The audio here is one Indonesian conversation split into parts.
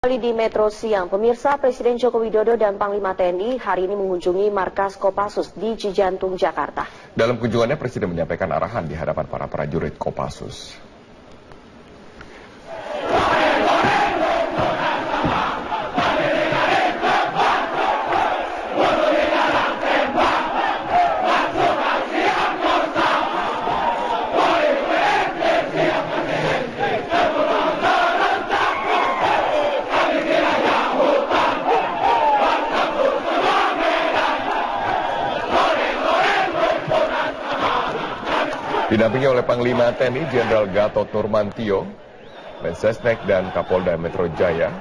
Kali di Metro Siang, pemirsa, Presiden Joko Widodo dan Panglima TNI hari ini mengunjungi markas Kopassus di Cijantung, Jakarta. Dalam kunjungannya, Presiden menyampaikan arahan di hadapan para prajurit Kopassus. Didampingi oleh Panglima TNI Jenderal Gatot Nurmantio, Mensesnek dan Kapolda Metro Jaya,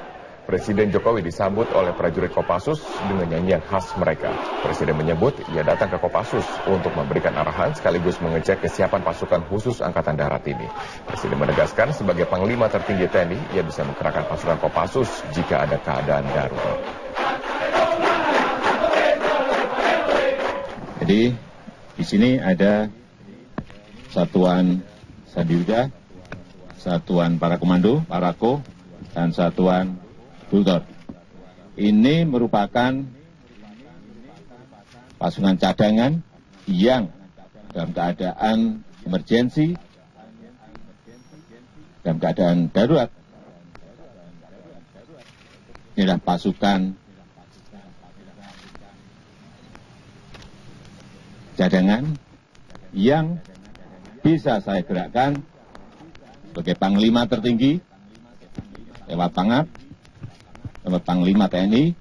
Presiden Jokowi disambut oleh prajurit Kopassus dengan nyanyian khas mereka. Presiden menyebut ia datang ke Kopassus untuk memberikan arahan sekaligus mengecek kesiapan pasukan khusus Angkatan Darat ini. Presiden menegaskan sebagai Panglima tertinggi TNI, ia bisa mengerahkan pasukan Kopassus jika ada keadaan darurat. Jadi di sini ada Satuan Sandiwida, Satuan Para Komando, Parako, dan Satuan Bultor. Ini merupakan pasukan cadangan yang dalam keadaan emergensi, dalam keadaan darurat. Ini adalah pasukan cadangan yang bisa saya gerakkan sebagai Panglima tertinggi lewat Pangap, lewat Panglima TNI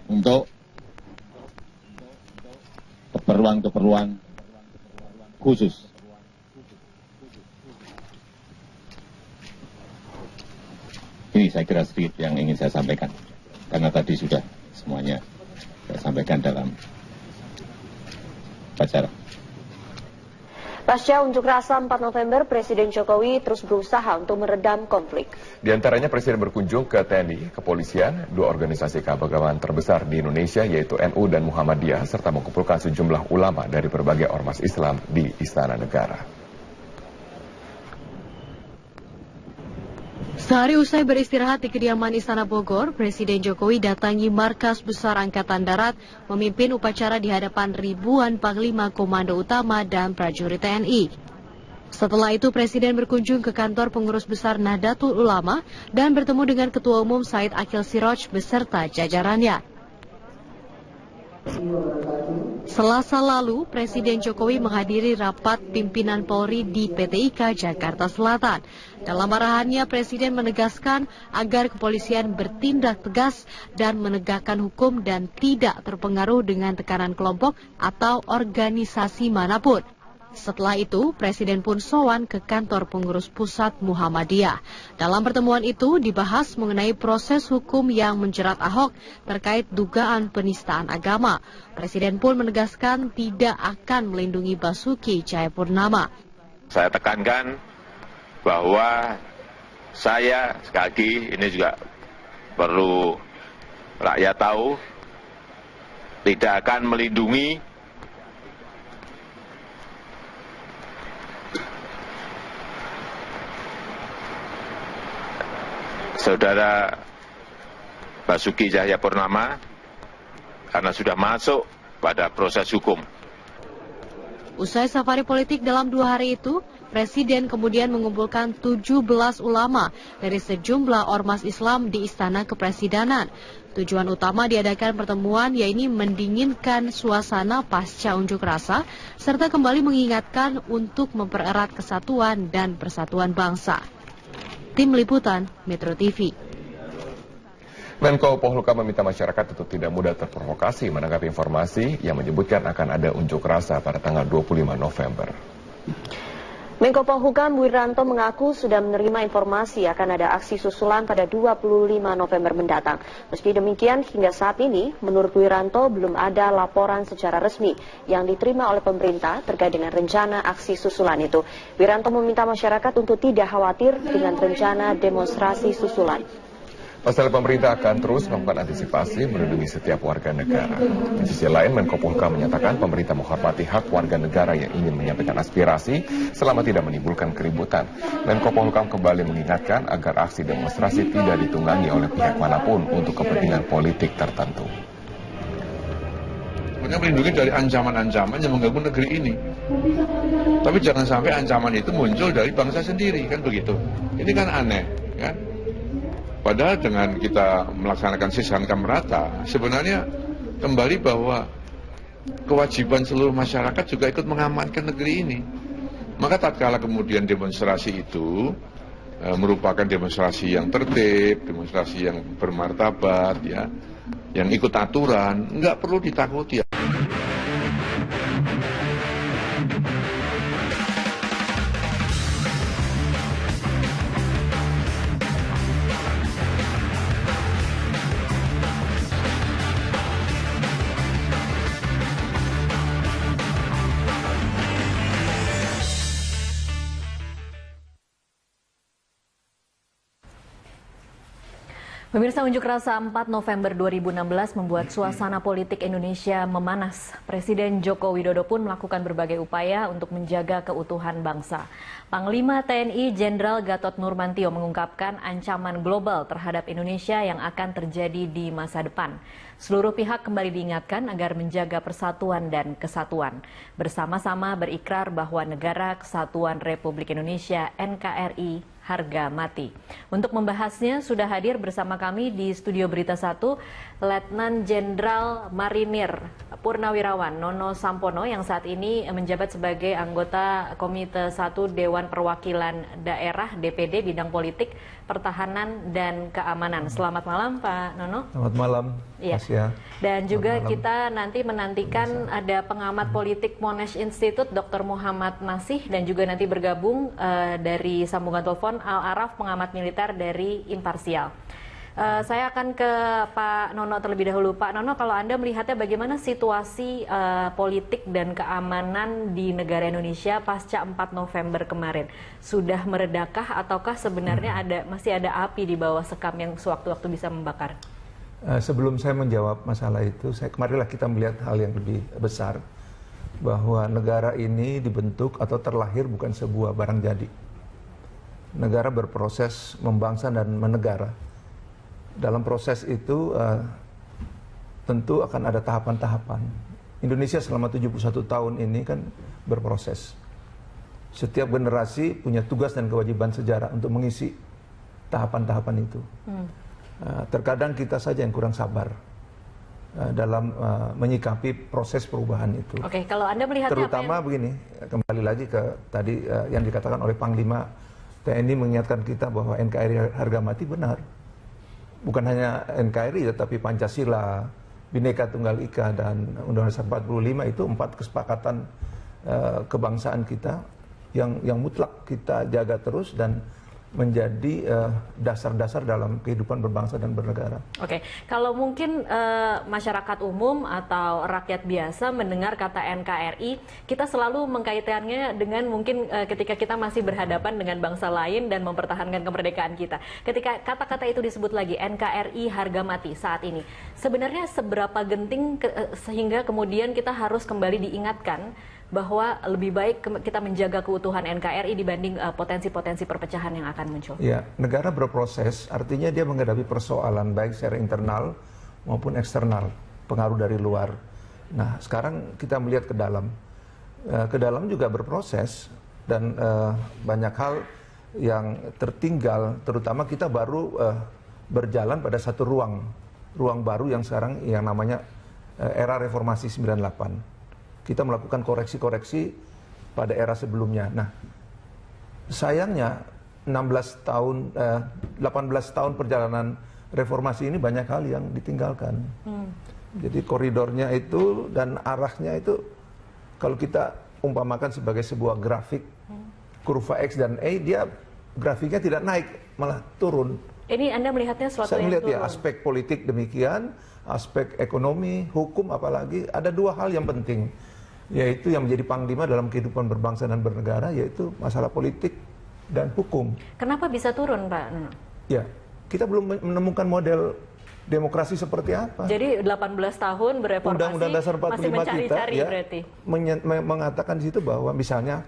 untuk keperluan-keperluan khusus. Ini saya kira sedikit yang ingin saya sampaikan, karena tadi sudah semuanya saya sampaikan dalam acara. Pasca unjuk rasa 4 November, Presiden Jokowi terus berusaha untuk meredam konflik. Di antaranya Presiden berkunjung ke TNI, kepolisian, dua organisasi keagamaan terbesar di Indonesia yaitu NU dan Muhammadiyah, serta mengumpulkan sejumlah ulama dari berbagai ormas Islam di Istana Negara. Sehari usai beristirahat di kediaman Istana Bogor, Presiden Jokowi datangi Markas Besar Angkatan Darat memimpin upacara di hadapan ribuan Panglima Komando Utama dan prajurit TNI. Setelah itu, Presiden berkunjung ke kantor pengurus besar Nahdlatul Ulama dan bertemu dengan Ketua Umum Said Akil Siroj beserta jajarannya. Selasa lalu, Presiden Jokowi menghadiri rapat pimpinan Polri di PT IKA Jakarta Selatan. Dalam arahannya, Presiden menegaskan agar kepolisian bertindak tegas dan menegakkan hukum dan tidak terpengaruh dengan tekanan kelompok atau organisasi manapun. Setelah itu, Presiden pun sowan ke kantor pengurus pusat Muhammadiyah. Dalam pertemuan itu dibahas mengenai proses hukum yang menjerat Ahok terkait dugaan penistaan agama. Presiden pun menegaskan tidak akan melindungi Basuki Cahayapurnama. Saya tekankan bahwa saya, sekali lagi ini juga perlu rakyat tahu, tidak akan melindungi Saudara Basuki Cahayapurnama karena sudah masuk pada proses hukum. Usai safari politik dalam 2 hari itu, Presiden kemudian mengumpulkan 17 ulama dari sejumlah ormas Islam di Istana Kepresidenan. Tujuan utama diadakan pertemuan yaitu mendinginkan suasana pasca unjuk rasa serta kembali mengingatkan untuk mempererat kesatuan dan persatuan bangsa. Tim Liputan Metro TV. Menko Polhukam meminta masyarakat untuk tidak mudah terprovokasi menanggapi informasi yang menyebutkan akan ada unjuk rasa pada tanggal 25 November. Menko Polhukam Wiranto mengaku sudah menerima informasi akan ada aksi susulan pada 25 November mendatang. Meski demikian, hingga saat ini, menurut Wiranto belum ada laporan secara resmi yang diterima oleh pemerintah terkait dengan rencana aksi susulan itu. Wiranto meminta masyarakat untuk tidak khawatir dengan rencana demonstrasi susulan. Pasalnya pemerintah akan terus melakukan antisipasi melindungi setiap warga negara. Di sisi lain, Menko Polhukam menyatakan pemerintah menghormati hak warga negara yang ingin menyampaikan aspirasi selama tidak menimbulkan keributan. Menko Polhukam kembali mengingatkan agar aksi demonstrasi tidak ditunggangi oleh pihak manapun untuk kepentingan politik tertentu. Melindungi dari ancaman-ancaman yang mengganggu negeri ini. Tapi jangan sampai ancaman itu muncul dari bangsa sendiri, kan begitu. Ini kan aneh, kan? Padahal dengan kita melaksanakan sisaan merata, sebenarnya kembali bahwa kewajiban seluruh masyarakat juga ikut mengamankan negeri ini. Maka tatkala kemudian demonstrasi itu merupakan demonstrasi yang tertib, demonstrasi yang bermartabat, ya, yang ikut aturan, nggak perlu ditakuti. Pemirsa, unjuk rasa 4 November 2016 membuat suasana politik Indonesia memanas. Presiden Joko Widodo pun melakukan berbagai upaya untuk menjaga keutuhan bangsa. Panglima TNI Jenderal Gatot Nurmantio mengungkapkan ancaman global terhadap Indonesia yang akan terjadi di masa depan. Seluruh pihak kembali diingatkan agar menjaga persatuan dan kesatuan. Bersama-sama berikrar bahwa Negara Kesatuan Republik Indonesia NKRI harga mati. Untuk membahasnya sudah hadir bersama kami di Studio Berita 1 Letnan Jenderal Marinir Purnawirawan Nono Sampono yang saat ini menjabat sebagai anggota Komite 1 Dewan Perwakilan Daerah DPD Bidang Politik, Pertahanan dan Keamanan. Selamat malam Pak Nono. Selamat malam. Iya. Dan juga kita nanti menantikan ada pengamat politik Monash Institute Dr. Muhammad Nasih dan juga nanti bergabung dari sambungan telepon Al-Araf, pengamat militer dari Imparsial. Saya akan ke Pak Nono terlebih dahulu. Pak Nono, kalau Anda melihatnya bagaimana situasi politik dan keamanan di negara Indonesia pasca 4 November kemarin? Sudah meredakah ataukah sebenarnya masih ada api di bawah sekam yang sewaktu-waktu bisa membakar? Sebelum saya menjawab masalah itu, kemarilah kita melihat hal yang lebih besar. Bahwa negara ini dibentuk atau terlahir bukan sebuah barang jadi. Negara berproses membangsa dan menegara. Dalam proses itu tentu akan ada tahapan-tahapan. Indonesia selama 71 tahun ini kan berproses. Setiap generasi punya tugas dan kewajiban sejarah untuk mengisi tahapan-tahapan itu. Terkadang kita saja yang kurang sabar dalam menyikapi proses perubahan itu. Oke, kalau Anda melihatnya terutama begini, kembali lagi ke tadi yang dikatakan oleh Panglima TNI mengingatkan kita bahwa NKRI harga mati benar. Bukan hanya NKRI tetapi Pancasila, Bhinneka Tunggal Ika dan Undang-Undang 45 itu 4 kesepakatan kebangsaan kita yang mutlak kita jaga terus dan menjadi dasar-dasar dalam kehidupan berbangsa dan bernegara. Oke, kalau mungkin masyarakat umum atau rakyat biasa mendengar kata NKRI, kita selalu mengkaitannya dengan mungkin ketika kita masih berhadapan dengan bangsa lain dan mempertahankan kemerdekaan kita. Ketika kata-kata itu disebut lagi, NKRI harga mati saat ini, sebenarnya seberapa genting sehingga kemudian kita harus kembali diingatkan bahwa lebih baik kita menjaga keutuhan NKRI dibanding potensi-potensi perpecahan yang akan muncul. Ya, negara berproses, artinya dia menghadapi persoalan baik secara internal maupun eksternal, pengaruh dari luar. Nah, sekarang kita melihat ke dalam juga berproses dan banyak hal yang tertinggal, terutama kita baru berjalan pada satu ruang baru yang sekarang yang namanya era reformasi 98. Kita melakukan koreksi-koreksi pada era sebelumnya. Nah, sayangnya 18 tahun perjalanan reformasi ini banyak hal yang ditinggalkan. Jadi koridornya itu dan arahnya itu kalau kita umpamakan sebagai sebuah grafik kurva X dan Y, dia grafiknya tidak naik, malah turun. Ini Anda melihatnya suatu Saya melihat yang ya aspek politik demikian, aspek ekonomi, hukum apalagi ada dua hal yang penting. Yaitu yang menjadi panglima dalam kehidupan berbangsa dan bernegara, yaitu masalah politik dan hukum. Kenapa bisa turun, Pak? Ya, kita belum menemukan model demokrasi seperti apa. Jadi 18 tahun bereformasi, Undang-Undang Dasar 45 masih mencari-cari kita berarti. Mengatakan di situ bahwa misalnya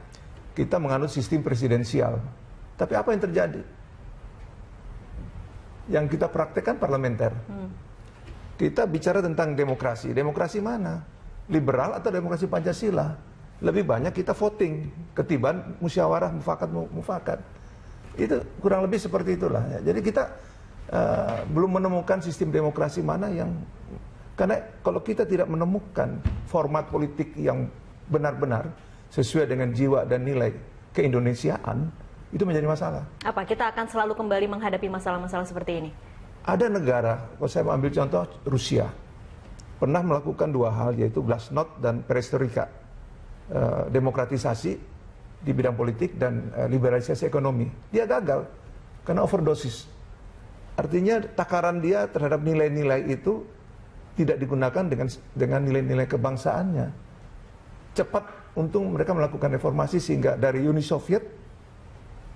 kita menganut sistem presidensial. Tapi apa yang terjadi? Yang kita praktekkan parlementer. Kita bicara tentang demokrasi. Demokrasi mana? Liberal atau demokrasi Pancasila? Lebih banyak kita voting ketimbang musyawarah mufakat. Itu kurang lebih seperti itulah. Ya. Jadi kita belum menemukan sistem demokrasi mana yang, karena kalau kita tidak menemukan format politik yang benar-benar sesuai dengan jiwa dan nilai keindonesiaan, itu menjadi masalah. Apa? Kita akan selalu kembali menghadapi masalah-masalah seperti ini? Ada negara, kalau saya mau ambil contoh Rusia, pernah melakukan dua hal, yaitu glasnost dan perestroika, demokratisasi di bidang politik dan liberalisasi ekonomi. Dia gagal karena overdosis. Artinya takaran dia terhadap nilai-nilai itu tidak digunakan dengan nilai-nilai kebangsaannya. Cepat untung mereka melakukan reformasi sehingga dari Uni Soviet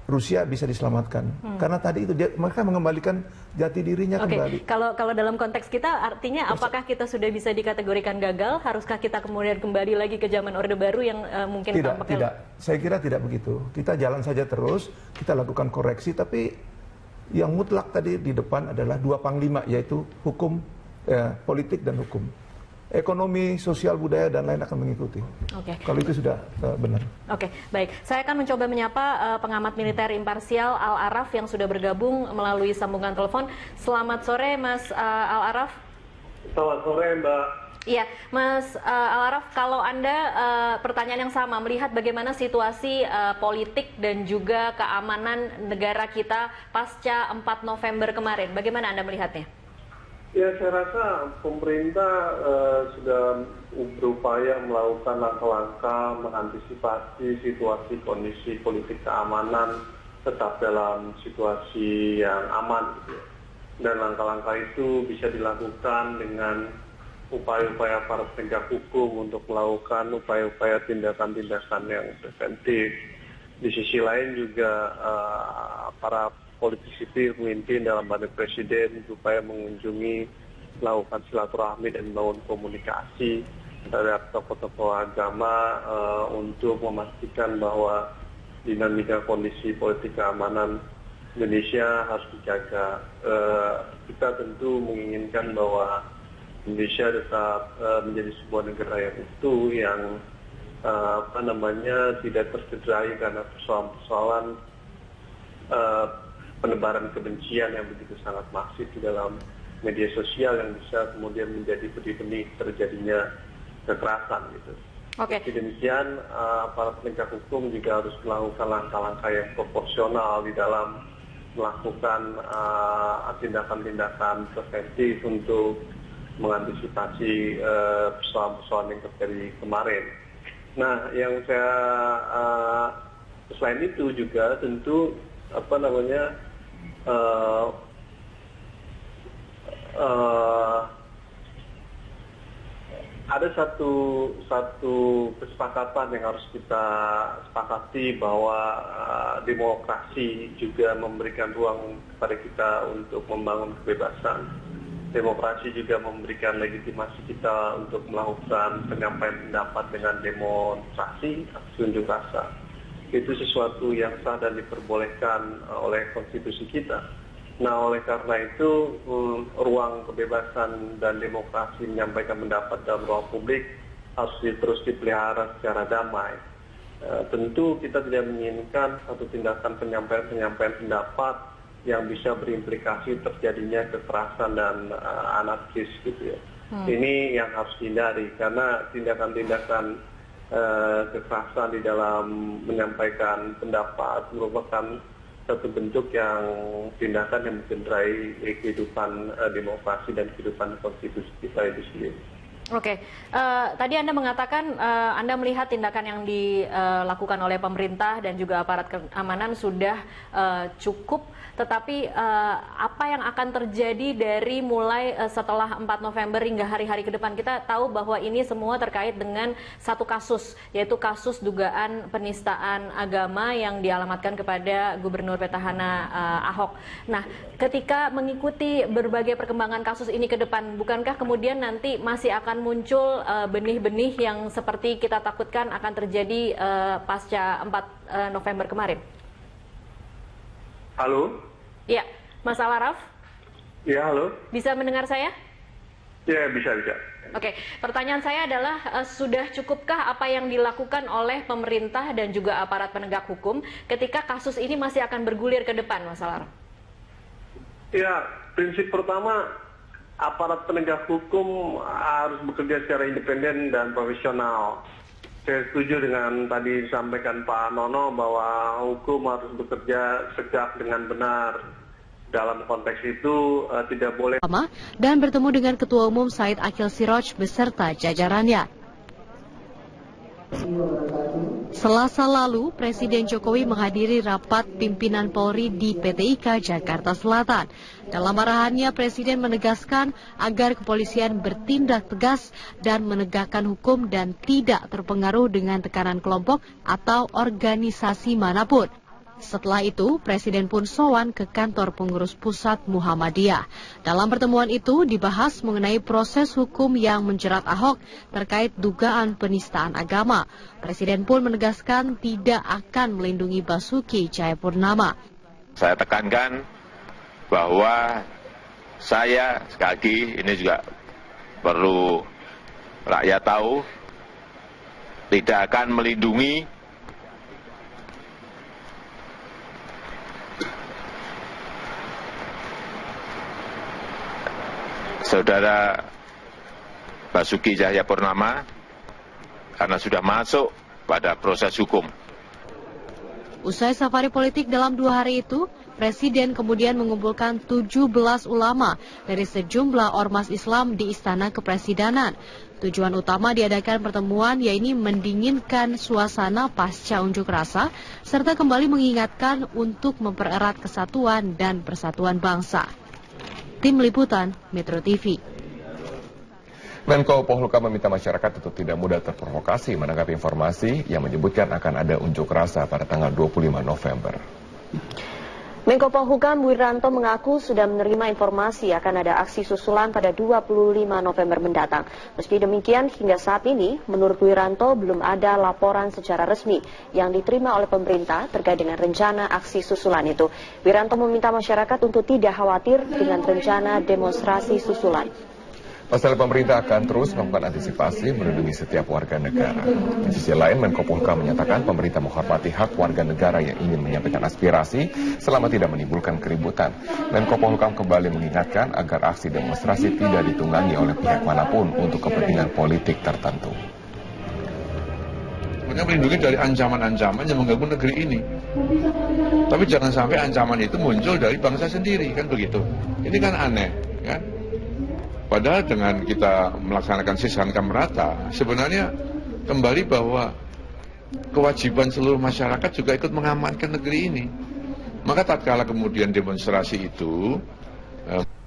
Rusia bisa diselamatkan. Karena tadi itu mereka mengembalikan jati dirinya kembali. Kalau dalam konteks kita artinya apakah kita sudah bisa dikategorikan gagal? Haruskah kita kemudian kembali lagi ke zaman Orde Baru yang mungkin tidak. Saya kira tidak begitu. Kita jalan saja terus, kita lakukan koreksi, tapi yang mutlak tadi di depan adalah dua panglima, yaitu hukum, politik dan hukum. Ekonomi, sosial, budaya, dan lain akan mengikuti. Kalau itu sudah benar. Baik. Saya akan mencoba menyapa pengamat militer imparsial Al-Araf yang sudah bergabung melalui sambungan telepon. Selamat sore, Mas Al-Araf. Selamat sore, Mbak. Iya, Mas Al-Araf, kalau Anda pertanyaan yang sama, melihat bagaimana situasi politik dan juga keamanan negara kita pasca 4 November kemarin, bagaimana Anda melihatnya? Ya, saya rasa pemerintah sudah berupaya melakukan langkah-langkah mengantisipasi situasi kondisi politik keamanan tetap dalam situasi yang aman, gitu. Dan langkah-langkah itu bisa dilakukan dengan upaya-upaya para penegak hukum untuk melakukan upaya-upaya tindakan-tindakan yang preventif. Di sisi lain juga para politisi pemimpin dalam Badan Presiden berupaya mengunjungi, melakukan silaturahmi dan membangun komunikasi terhadap tokoh-tokoh agama untuk memastikan bahwa dinamika kondisi politik keamanan Indonesia harus dijaga. Kita tentu menginginkan bahwa Indonesia tetap menjadi sebuah negara yang utuh, yang tidak tercederai karena persoalan-persoalan penebaran kebencian yang begitu sangat masif di dalam media sosial yang bisa kemudian menjadi benih-benih terjadinya kekerasan, gitu. Jadi demikian, para penegak hukum juga harus melakukan langkah-langkah yang proporsional di dalam melakukan tindakan-tindakan preventif untuk mengantisipasi persoalan-persoalan yang terjadi kemarin. Nah, yang saya selain itu juga tentu ada satu kesepakatan yang harus kita sepakati bahwa demokrasi juga memberikan ruang kepada kita untuk membangun kebebasan. Demokrasi juga memberikan legitimasi kita untuk melakukan penyampaian pendapat dengan demonstrasi, aksi unjuk rasa. Itu sesuatu yang sah dan diperbolehkan oleh konstitusi kita. Nah, oleh karena itu, ruang kebebasan dan demokrasi menyampaikan pendapat dalam ruang publik harus terus dipelihara secara damai. Tentu kita tidak menginginkan satu tindakan penyampaian pendapat yang bisa berimplikasi terjadinya kekerasan dan anarkis, gitu ya. Ini yang harus dihindari, karena tindakan-tindakan kekerasan di dalam menyampaikan pendapat merupakan satu bentuk tindakan yang mencederai kehidupan demokrasi dan kehidupan konstitusi kita itu sendiri. Oke, tadi Anda mengatakan Anda melihat tindakan yang dilakukan oleh pemerintah dan juga aparat keamanan sudah cukup, tetapi apa yang akan terjadi dari mulai setelah 4 November hingga hari-hari ke depan? Kita tahu bahwa ini semua terkait dengan satu kasus, yaitu kasus dugaan penistaan agama yang dialamatkan kepada Gubernur Petahana Ahok. Nah, ketika mengikuti berbagai perkembangan kasus ini ke depan, bukankah kemudian nanti masih akan muncul benih-benih yang seperti kita takutkan akan terjadi pasca 4 November kemarin? Halo? Ya, Mas Al-Araf? Ya, halo? Bisa mendengar saya? Ya, bisa. Oke, pertanyaan saya adalah sudah cukupkah apa yang dilakukan oleh pemerintah dan juga aparat penegak hukum ketika kasus ini masih akan bergulir ke depan, Mas Al-Araf? Ya, prinsip pertama, aparat penegak hukum harus bekerja secara independen dan profesional. Saya setuju dengan tadi disampaikan Pak Nono bahwa hukum harus bekerja tegak dengan benar. Dalam konteks itu tidak boleh. Dan bertemu dengan Ketua Umum Said Akil Siroj beserta jajarannya. Selasa lalu, Presiden Jokowi menghadiri rapat pimpinan Polri di PT IKA Jakarta Selatan. Dalam arahannya, Presiden menegaskan agar kepolisian bertindak tegas dan menegakkan hukum dan tidak terpengaruh dengan tekanan kelompok atau organisasi manapun. Setelah itu, Presiden pun sowan ke kantor pengurus pusat Muhammadiyah. Dalam pertemuan itu dibahas mengenai proses hukum yang menjerat Ahok terkait dugaan penistaan agama. Presiden pun menegaskan tidak akan melindungi Basuki Cahayapurnama. Saya tekankan bahwa saya, sekali lagi ini juga perlu rakyat tahu, tidak akan melindungi Saudara Basuki Cahayapurnama karena sudah masuk pada proses hukum. Usai safari politik dalam 2 hari itu, Presiden kemudian mengumpulkan 17 ulama dari sejumlah ormas Islam di Istana Kepresidenan. Tujuan utama diadakan pertemuan yaitu mendinginkan suasana pasca unjuk rasa serta kembali mengingatkan untuk mempererat kesatuan dan persatuan bangsa. Tim Liputan Metro TV. Menko Polhukam meminta masyarakat untuk tidak mudah terprovokasi menanggapi informasi yang menyebutkan akan ada unjuk rasa pada tanggal 25 November. Menko Polhukam Wiranto mengaku sudah menerima informasi akan ada aksi susulan pada 25 November mendatang. Meski demikian, hingga saat ini, menurut Wiranto belum ada laporan secara resmi yang diterima oleh pemerintah terkait dengan rencana aksi susulan itu. Wiranto meminta masyarakat untuk tidak khawatir dengan rencana demonstrasi susulan. Pasal pemerintah akan terus melakukan antisipasi melindungi setiap warga negara. Di sisi lain, Menko Polhukam menyatakan pemerintah menghormati hak warga negara yang ingin menyampaikan aspirasi selama tidak menimbulkan keributan. Menko Polhukam kembali mengingatkan agar aksi demonstrasi tidak ditunggangi oleh pihak manapun untuk kepentingan politik tertentu. Melindungi dari ancaman-ancaman yang mengganggu negeri ini. Tapi jangan sampai ancaman itu muncul dari bangsa sendiri, kan begitu. Ini kan aneh, kan? Padahal dengan kita melaksanakan sisaan merata, sebenarnya kembali bahwa kewajiban seluruh masyarakat juga ikut mengamankan negeri ini. Maka tatkala kemudian demonstrasi itu,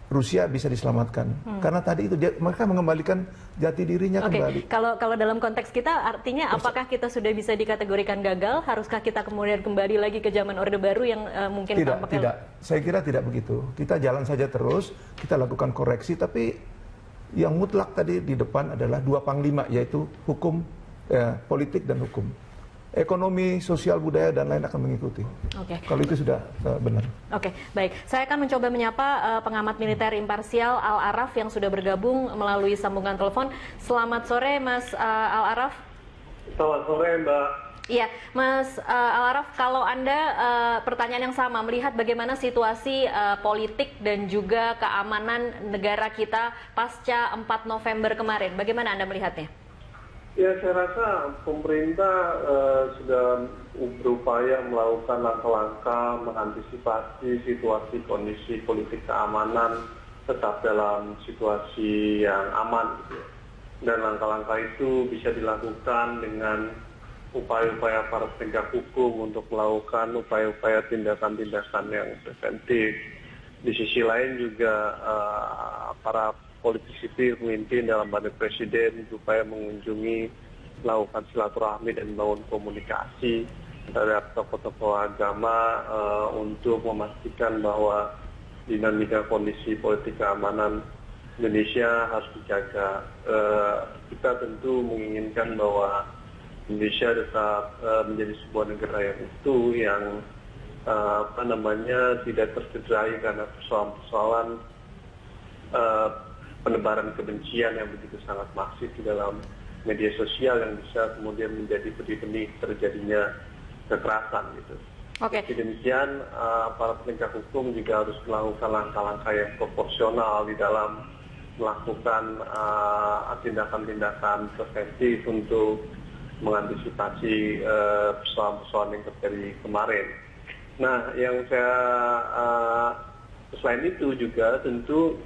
Rusia bisa diselamatkan. Karena tadi itu mereka mengembalikan jati dirinya kembali. Kalau dalam konteks kita, artinya apakah kita sudah bisa dikategorikan gagal? Haruskah kita kemudian kembali lagi ke zaman Orde Baru yang mungkin tidak. Saya kira tidak begitu. Kita jalan saja terus, kita lakukan koreksi, tapi yang mutlak tadi di depan adalah 2 panglima, yaitu hukum, politik dan hukum. Ekonomi, sosial, budaya, dan lain akan mengikuti. Kalau itu sudah benar. Baik. Saya akan mencoba menyapa pengamat militer imparsial Al-Araf yang sudah bergabung melalui sambungan telepon. Selamat sore, Mas Al-Araf. Selamat sore, Mbak. Iya, Mas Al-Araf, kalau Anda pertanyaan yang sama, melihat bagaimana situasi politik dan juga keamanan negara kita pasca 4 November kemarin, bagaimana Anda melihatnya? Ya, saya rasa pemerintah sudah berupaya melakukan langkah-langkah mengantisipasi situasi kondisi politik keamanan tetap dalam situasi yang aman. Gitu. dan langkah-langkah itu bisa dilakukan dengan upaya-upaya para penegak hukum untuk melakukan upaya-upaya tindakan-tindakan yang preventif. Di sisi lain juga para politisi pemimpin dalam badan presiden berupaya mengunjungi, melakukan silaturahmi dan membangun komunikasi terhadap tokoh-tokoh agama untuk memastikan bahwa dinamika kondisi politik keamanan Indonesia harus dijaga. Kita tentu menginginkan bahwa Indonesia tetap menjadi sebuah negara yang utuh, yang tidak tercederai karena persoalan-persoalan penebaran kebencian yang begitu sangat masif di dalam media sosial yang bisa kemudian menjadi benih-benih terjadinya kekerasan gitu. Oke. Demikian para penegak hukum juga harus melakukan langkah-langkah yang proporsional di dalam melakukan tindakan-tindakan preventif untuk mengantisipasi persoalan-persoalan yang terjadi kemarin. Nah, yang saya selain itu juga tentu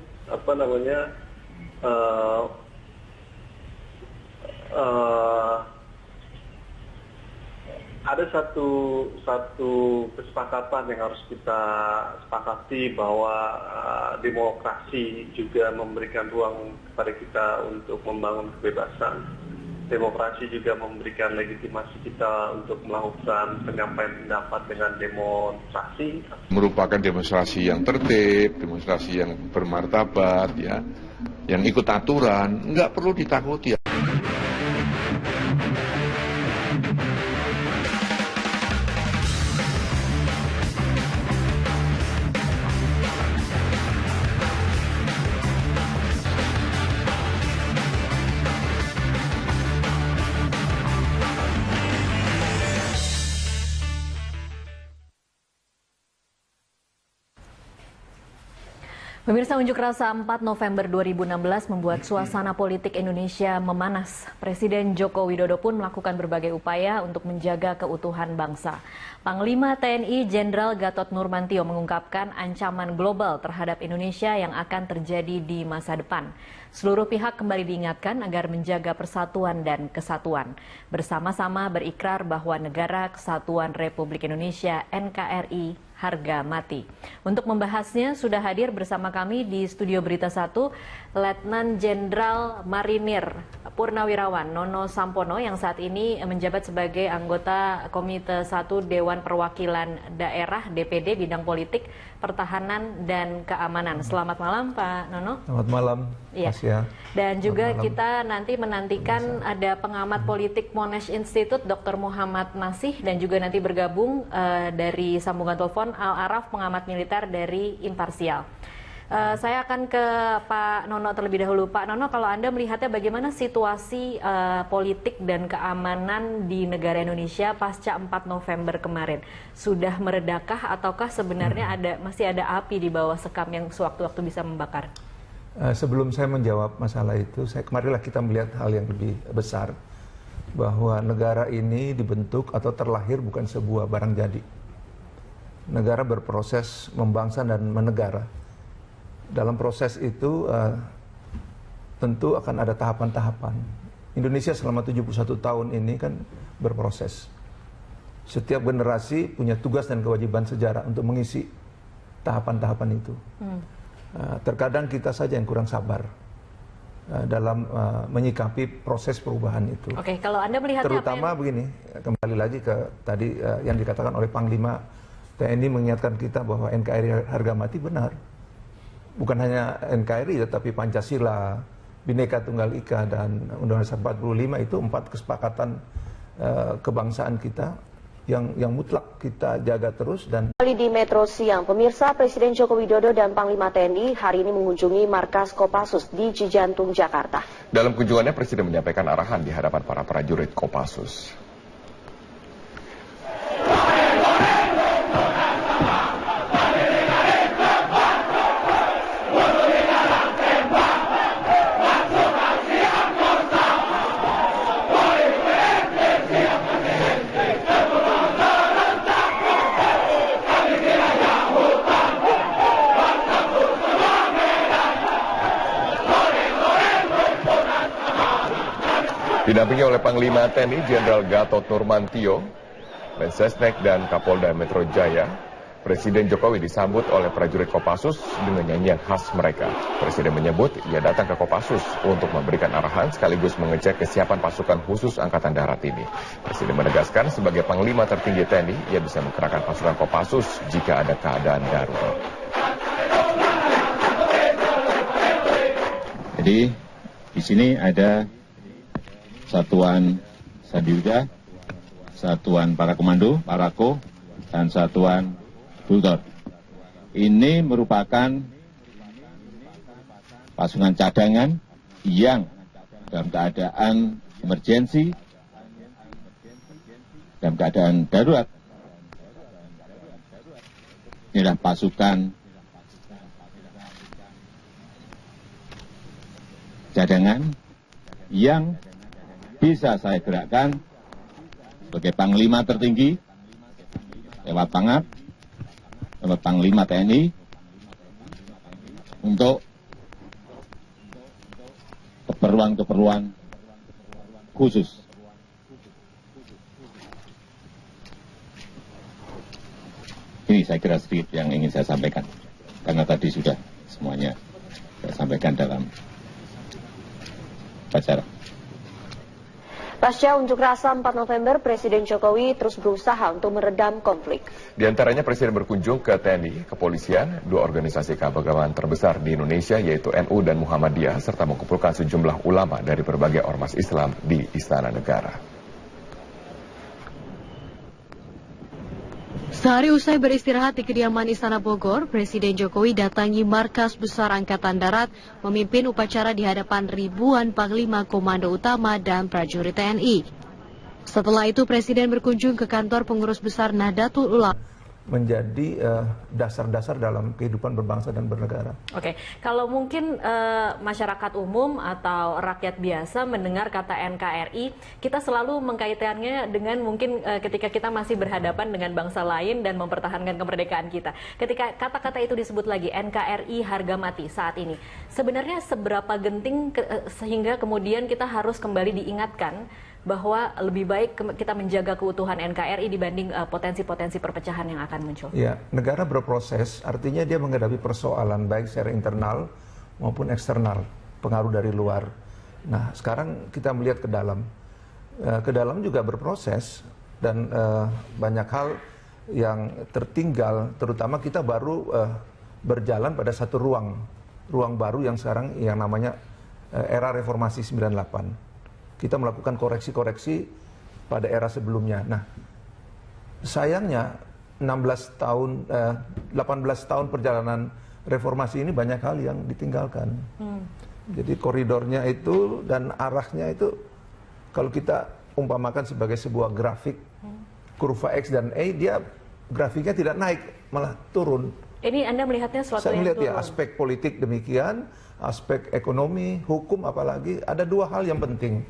ada satu kesepakatan yang harus kita sepakati bahwa demokrasi juga memberikan ruang kepada kita untuk membangun kebebasan. Demokrasi juga memberikan legitimasi kita untuk melakukan penyampaian pendapat dengan demonstrasi. Merupakan demonstrasi yang tertib, demonstrasi yang bermartabat, ya, yang ikut aturan, nggak perlu ditakuti. Pemirsa, unjuk rasa 4 November 2016 membuat suasana politik Indonesia memanas. Presiden Joko Widodo pun melakukan berbagai upaya untuk menjaga keutuhan bangsa. Panglima TNI Jenderal Gatot Nurmantio mengungkapkan ancaman global terhadap Indonesia yang akan terjadi di masa depan. Seluruh pihak kembali diingatkan agar menjaga persatuan dan kesatuan. Bersama-sama berikrar bahwa Negara Kesatuan Republik Indonesia NKRI harga mati. Untuk membahasnya sudah hadir bersama kami di Studio Berita 1 Letnan Jenderal Marinir Purnawirawan Nono Sampono yang saat ini menjabat sebagai anggota Komite 1 Dewan Perwakilan Daerah DPD bidang politik, pertahanan dan keamanan. Selamat malam Pak Nono. Selamat malam. Iya. Dan juga kita nanti menantikan ada pengamat politik Monash Institute Dr. Muhammad Nasih dan juga nanti bergabung dari sambungan telepon Al-Araf, pengamat militer dari Imparsial. Saya akan ke Pak Nono terlebih dahulu. Pak Nono, kalau Anda melihatnya bagaimana situasi politik dan keamanan di negara Indonesia pasca 4 November kemarin? Sudah meredakah ataukah sebenarnya masih ada api di bawah sekam yang sewaktu-waktu bisa membakar? Sebelum saya menjawab masalah itu, kemarilah kita melihat hal yang lebih besar. Bahwa negara ini dibentuk atau terlahir bukan sebuah barang jadi. Negara berproses membangsa dan menegara. Dalam proses itu tentu akan ada tahapan-tahapan. Indonesia selama 71 tahun ini kan berproses. Setiap generasi punya tugas dan kewajiban sejarah untuk mengisi tahapan-tahapan itu. Terkadang kita saja yang kurang sabar dalam menyikapi proses perubahan itu. Oke, kalau Anda melihatnya terutama begini, kembali lagi ke tadi yang dikatakan oleh Panglima TNI mengingatkan kita bahwa NKRI harga mati benar. Bukan hanya NKRI tetapi Pancasila, Bhinneka Tunggal Ika dan Undang-Undang 45 itu 4 kesepakatan kebangsaan kita yang mutlak kita jaga terus. Dan Di Metro Siang, pemirsa, Presiden Joko Widodo dan Panglima TNI hari ini mengunjungi markas Kopassus di Cijantung, Jakarta. Dalam kunjungannya, Presiden menyampaikan arahan di hadapan para prajurit Kopassus. Didampingi oleh Panglima TNI Jenderal Gatot Nurmantio, Mensesnek dan Kapolda Metro Jaya, Presiden Jokowi disambut oleh prajurit Kopassus dengan nyanyian khas mereka. Presiden menyebut ia datang ke Kopassus untuk memberikan arahan sekaligus mengecek kesiapan pasukan khusus Angkatan Darat ini. Presiden menegaskan sebagai Panglima tertinggi TNI, ia bisa mengkerahkan pasukan Kopassus jika ada keadaan darurat. Jadi di sini ada satuan Sandiuda, satuan para komando, Parako, dan satuan Bultor. Ini merupakan pasukan cadangan yang dalam keadaan emergensi, dalam keadaan darurat. Ini adalah pasukan cadangan yang bisa saya gerakkan sebagai Panglima tertinggi lewat Pangap, lewat Panglima TNI untuk keperluan-keperluan khusus. Ini saya kira sedikit yang ingin saya sampaikan, karena tadi sudah semuanya saya sampaikan dalam upacara. Pasca unjuk rasa 4 November, Presiden Jokowi terus berusaha untuk meredam konflik. Di antaranya Presiden berkunjung ke TNI, kepolisian, dua organisasi keagamaan terbesar di Indonesia yaitu NU dan Muhammadiyah, serta mengumpulkan sejumlah ulama dari berbagai ormas Islam di Istana Negara. Sehari usai beristirahat di kediaman Istana Bogor, Presiden Jokowi datangi Markas Besar Angkatan Darat memimpin upacara di hadapan ribuan Panglima Komando Utama dan prajurit TNI. Setelah itu Presiden berkunjung ke kantor pengurus besar Nahdlatul Ulama. Menjadi dasar-dasar dalam kehidupan berbangsa dan bernegara. Oke, kalau mungkin masyarakat umum atau rakyat biasa mendengar kata NKRI, kita selalu mengkaitannya dengan mungkin ketika kita masih berhadapan dengan bangsa lain dan mempertahankan kemerdekaan kita. Ketika kata-kata itu disebut lagi, NKRI harga mati saat ini. Sebenarnya seberapa genting sehingga kemudian kita harus kembali diingatkan bahwa lebih baik kita menjaga keutuhan NKRI dibanding potensi-potensi perpecahan yang akan muncul. Ya, negara berproses, artinya dia menghadapi persoalan baik secara internal maupun eksternal, pengaruh dari luar. Nah, sekarang kita melihat ke dalam. Ke dalam juga berproses dan banyak hal yang tertinggal, terutama kita baru berjalan pada satu ruang baru yang sekarang yang namanya era reformasi 98. Kita melakukan koreksi-koreksi pada era sebelumnya. Nah, sayangnya 18 tahun perjalanan reformasi ini banyak hal yang ditinggalkan. Jadi koridornya itu dan arahnya itu kalau kita umpamakan sebagai sebuah grafik kurva X dan Y, dia grafiknya tidak naik, malah turun. Ini Anda melihatnya suatu Saya yang melihat turun. Ya, aspek politik demikian, aspek ekonomi, hukum apalagi, ada dua hal yang penting.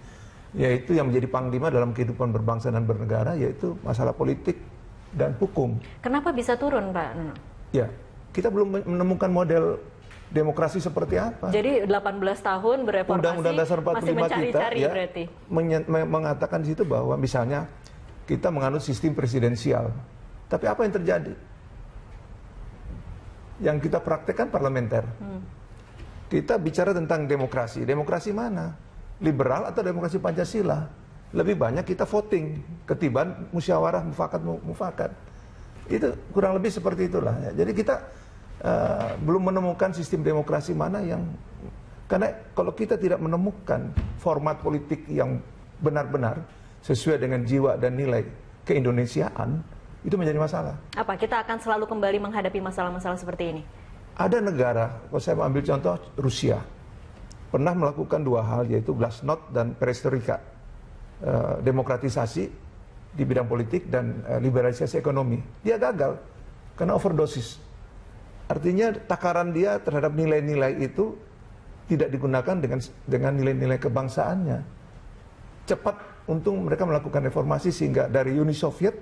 Yaitu yang menjadi panglima dalam kehidupan berbangsa dan bernegara, yaitu masalah politik dan hukum. Kenapa bisa turun, Pak? Ya, kita belum menemukan model demokrasi seperti apa. Jadi 18 tahun bereformasi, Undang-Undang Dasar 45 masih mencari-cari kita, berarti? Mengatakan di situ bahwa misalnya kita menganut sistem presidensial. Tapi apa yang terjadi? Yang kita praktekkan parlementer. Kita bicara tentang demokrasi. Demokrasi mana? Liberal atau demokrasi Pancasila? Lebih banyak kita voting ketimbang musyawarah mufakat. Itu kurang lebih seperti itulah. Ya. Jadi kita belum menemukan sistem demokrasi mana yang, karena kalau kita tidak menemukan format politik yang benar-benar sesuai dengan jiwa dan nilai keindonesiaan, itu menjadi masalah. Apa? Kita akan selalu kembali menghadapi masalah-masalah seperti ini? Ada negara, kalau saya ambil contoh Rusia, pernah melakukan dua hal, yaitu glasnost dan perestroika, demokratisasi di bidang politik dan liberalisasi ekonomi. Dia gagal karena overdosis. Artinya takaran dia terhadap nilai-nilai itu tidak digunakan dengan nilai-nilai kebangsaannya. Cepat untung mereka melakukan reformasi sehingga dari Uni Soviet